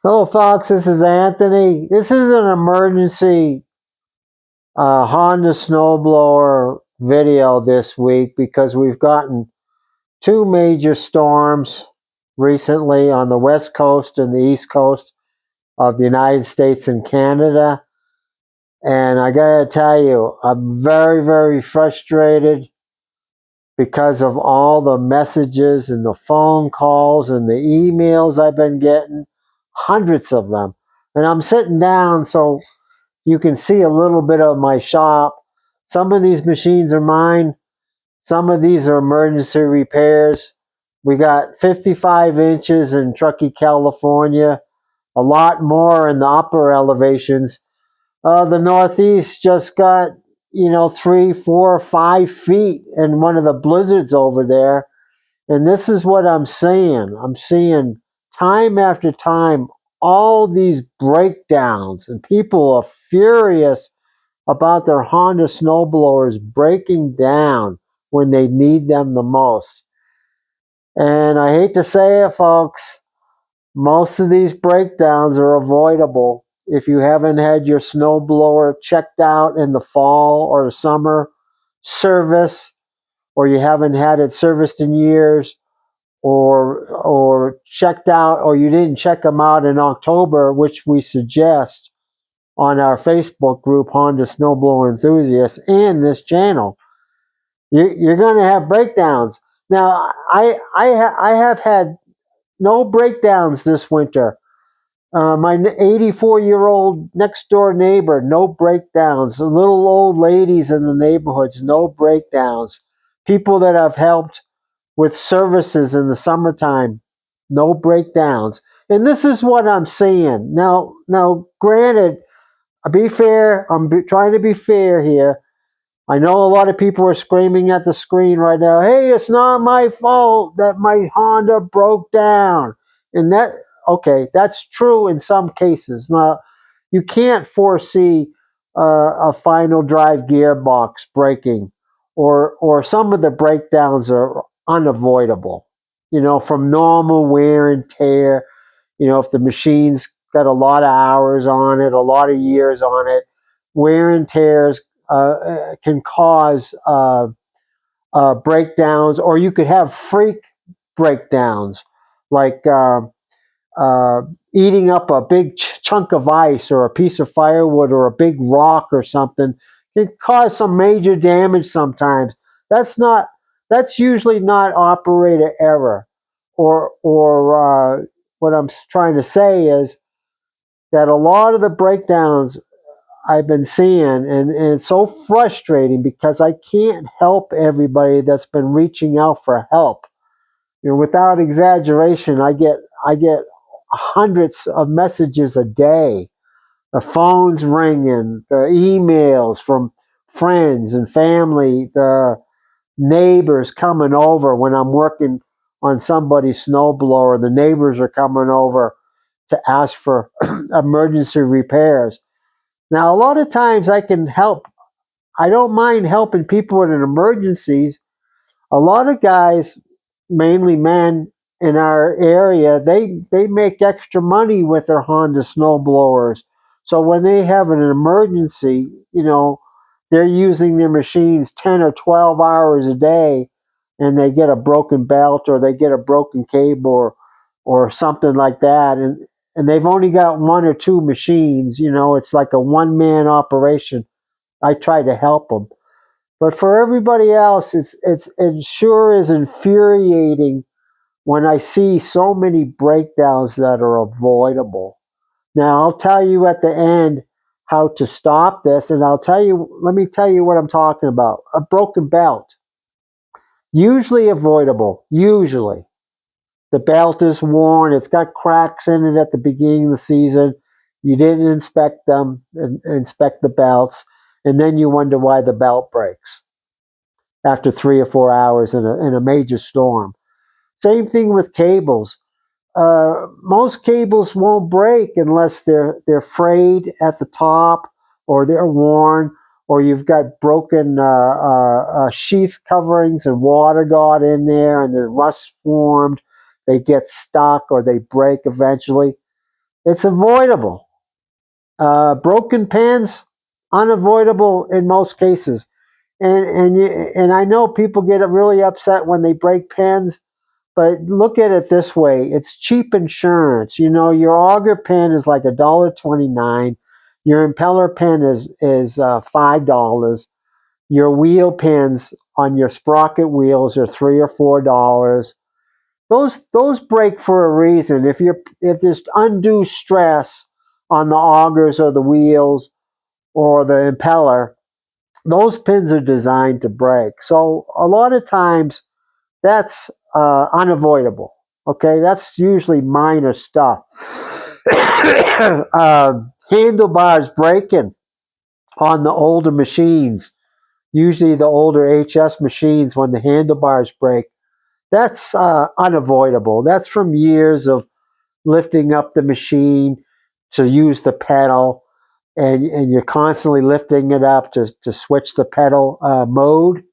Hello, Fox. This is Anthony. This is an emergency Honda Snowblower video this week because we've gotten two major storms recently on the West Coast and the East Coast of the United States and Canada. And I gotta tell you, I'm very, very frustrated because of all the messages and the phone calls and the emails I've been getting, hundreds of them. And I'm sitting down so you can see a little bit of my shop. Some of these machines are mine. Some of these are emergency repairs. We got 55 inches in Truckee, California. A lot more in the upper elevations. The Northeast just got, 3, 4, 5 feet in one of the blizzards over there. And this is what I'm seeing. I'm seeing time after time all these breakdowns, and people are furious about their Honda snowblowers breaking down when they need them the most. And I hate to say it, folks, most of these breakdowns are avoidable if you haven't had your snowblower checked out in the fall or the summer service, or you haven't had it serviced in years, or checked out, or you didn't check them out in October, which we suggest on our Facebook group, Honda Snowblower Enthusiasts, and this channel. You're going to have breakdowns. Now, I have had no breakdowns this winter. My 84-year-old next door neighbor, no breakdowns. The little old ladies in the neighborhoods, no breakdowns. People that I've helped with services in the summertime, no breakdowns. And this is what I'm seeing. Now, granted, be fair. Trying to be fair here. I know a lot of people are screaming at the screen right now, hey, it's not my fault that my Honda broke down. And okay, that's true in some cases. Now, you can't foresee a final drive gearbox breaking, or some of the breakdowns are unavoidable, from normal wear and tear. If the machine's got a lot of hours on it, a lot of years on it, wear and tears can cause breakdowns, or you could have freak breakdowns, like uh, eating up a big chunk of ice or a piece of firewood or a big rock or something. Can cause some major damage sometimes. That's not. That's usually not operator error, or what I'm trying to say is that a lot of the breakdowns I've been seeing, and it's so frustrating because I can't help everybody that's been reaching out for help. Without exaggeration, I get hundreds of messages a day. The phone's ringing, the emails from friends and family, the neighbors coming over when I'm working on somebody's snowblower. The neighbors are coming over to ask for emergency repairs. Now, a lot of times I can help. I don't mind helping people in emergencies. A lot of guys, mainly men in our area, they make extra money with their Honda snowblowers. So when they have an emergency, they're using their machines 10 or 12 hours a day, and they get a broken belt or they get a broken cable, or something like that, and they've only got one or two machines. It's like a one-man operation. I try to help them. But for everybody else, it sure is infuriating when I see so many breakdowns that are avoidable. Now, I'll tell you at the end how to stop this, and let me tell you what I'm talking about. A broken belt, usually avoidable, usually. The belt is worn, it's got cracks in it at the beginning of the season. You didn't inspect them, inspect the belts, and then you wonder why the belt breaks after 3 or 4 hours in a major storm. Same thing with cables. Most cables won't break unless they're frayed at the top, or they're worn, or you've got broken sheath coverings and water got in there and the rust formed. They get stuck or they break eventually. It's avoidable. Broken pins, unavoidable in most cases. And I know people get really upset when they break pins, but look at it this way: it's cheap insurance. You know, your auger pin is like $1.29. Your impeller pin is $5. Your wheel pins on your sprocket wheels are $3 or $4. Those break for a reason. If there's undue stress on the augers or the wheels or the impeller, those pins are designed to break. So a lot of times that's unavoidable. Okay, that's usually minor stuff. Handlebars breaking on the older machines, usually the older HS machines, when the handlebars break, that's unavoidable. That's from years of lifting up the machine to use the pedal, and you're constantly lifting it up to switch the pedal mode.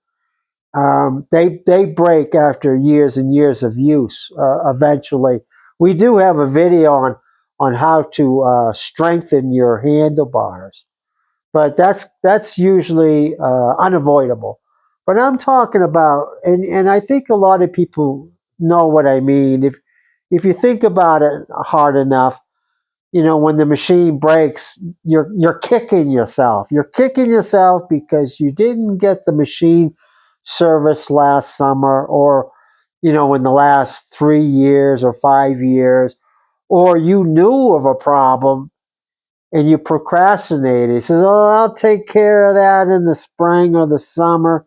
They break after years and years of use. Eventually, we do have a video on how to strengthen your handlebars, but that's usually unavoidable. But I'm talking about, and I think a lot of people know what I mean. If you think about it hard enough, you know, when the machine breaks, you're kicking yourself. You're kicking yourself because you didn't get the machine serviced last summer, or you know, in the last 3 years or 5 years, or you knew of a problem and you procrastinated. You says, "Oh, I'll take care of that in the spring or the summer,"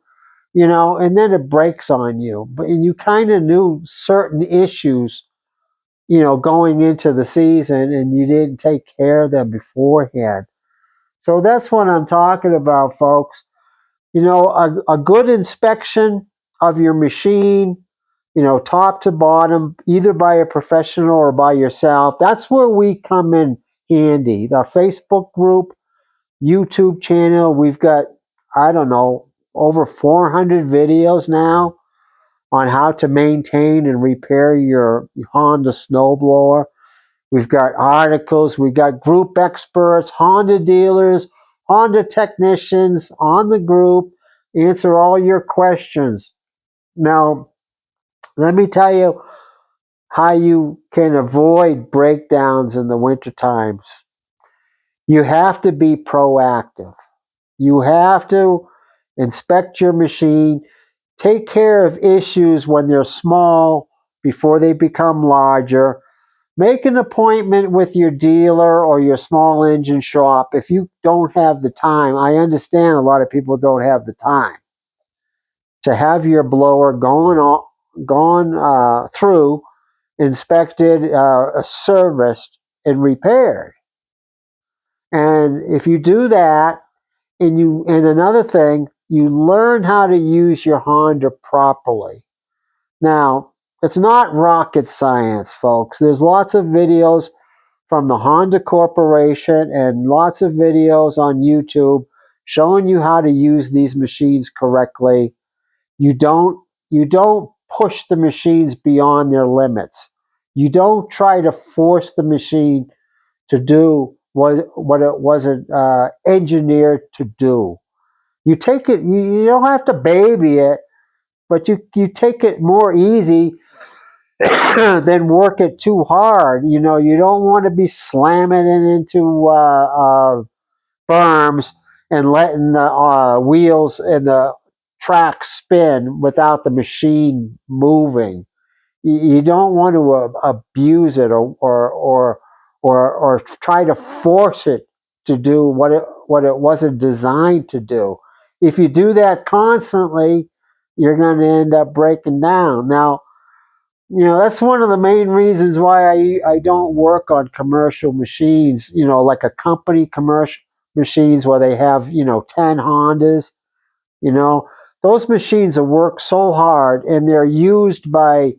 you know, and then it breaks on you. But and you kind of knew certain issues, you know, going into the season, and you didn't take care of them beforehand. So that's what I'm talking about, folks. You know, a good inspection of your machine, you know, top to bottom, either by a professional or by yourself. That's where we come in handy. Our Facebook group, YouTube channel, we've got, I don't know, over 400 videos now on how to maintain and repair your Honda snowblower. We've got articles, we've got group experts, Honda dealers, Honda technicians on the group, answer all your questions. Now, let me tell you how you can avoid breakdowns in the winter times. You have to be proactive. You have to inspect your machine, take care of issues when they're small before they become larger. Make an appointment with your dealer or your small engine shop if you don't have the time. I understand a lot of people don't have the time to have your blower gone through, inspected, serviced, and repaired. And if you do that, and another thing, you learn how to use your Honda properly. Now, it's not rocket science, folks. There's lots of videos from the Honda Corporation and lots of videos on YouTube showing you how to use these machines correctly. You don't push the machines beyond their limits. You don't try to force the machine to do what it wasn't engineered to do. You take it. You don't have to baby it, but you take it more easy than work it too hard. You know, you don't want to be slamming it into berms and letting the wheels and the track spin without the machine moving. You don't want to abuse it, or try to force it to do what it wasn't designed to do. If you do that constantly, you're going to end up breaking down. Now, you know, that's one of the main reasons why I don't work on commercial machines, you know, like a company commercial machines where they have, you know, 10 Hondas. You know, those machines work so hard, and they're used by,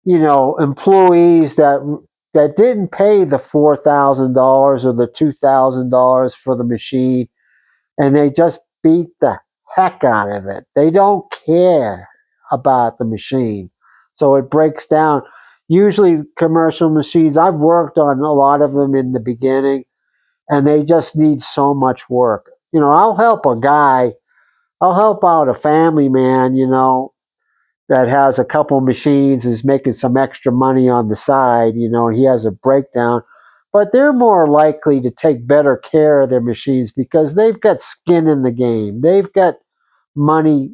you know, employees that didn't pay the $4,000 or the $2,000 for the machine, and they just beat the heck out of it. They don't care about the machine, so it breaks down. Usually commercial machines, I've worked on a lot of them in the beginning, and they just need so much work. I'll help a guy, I'll help out a family man, that has a couple machines, is making some extra money on the side, and he has a breakdown. But they're more likely to take better care of their machines because they've got skin in the game. They've got money,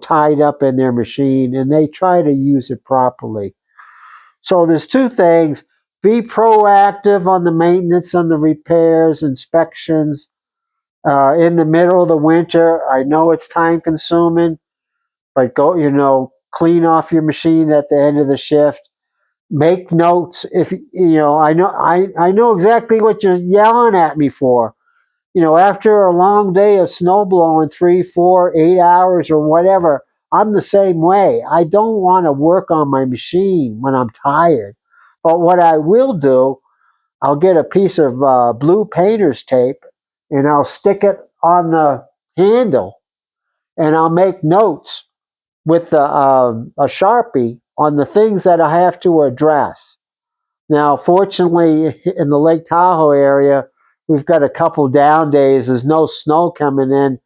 tied up in their machine, and they try to use it properly. So there's two things. Be proactive on the maintenance, on the repairs, inspections. In the middle of the winter, I know it's time consuming, but go, clean off your machine at the end of the shift. Make notes. If I know exactly what you're yelling at me for. After a long day of snow blowing, 3, 4, 8 hours or whatever, I'm the same way. I don't want to work on my machine when I'm tired. But what I will do, I'll get a piece of blue painter's tape and I'll stick it on the handle, and I'll make notes with a Sharpie on the things that I have to address. Now, fortunately, in the Lake Tahoe area, we've got a couple down days. There's no snow coming in.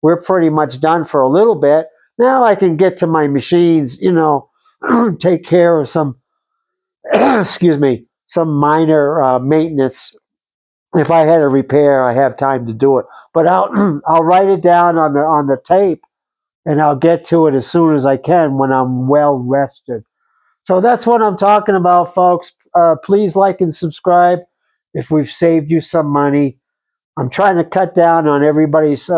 We're pretty much done for a little bit. Now I can get to my machines, take care of some, excuse me, some minor maintenance. If I had a repair, I have time to do it. But I'll write it down on the tape, and I'll get to it as soon as I can when I'm well rested. So that's what I'm talking about, folks. Please like and subscribe if we've saved you some money. I'm trying to cut down on everybody's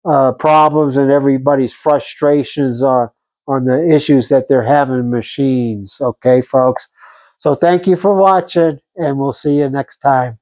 problems and everybody's frustrations on the issues that they're having with machines. Okay, folks? So thank you for watching, and we'll see you next time.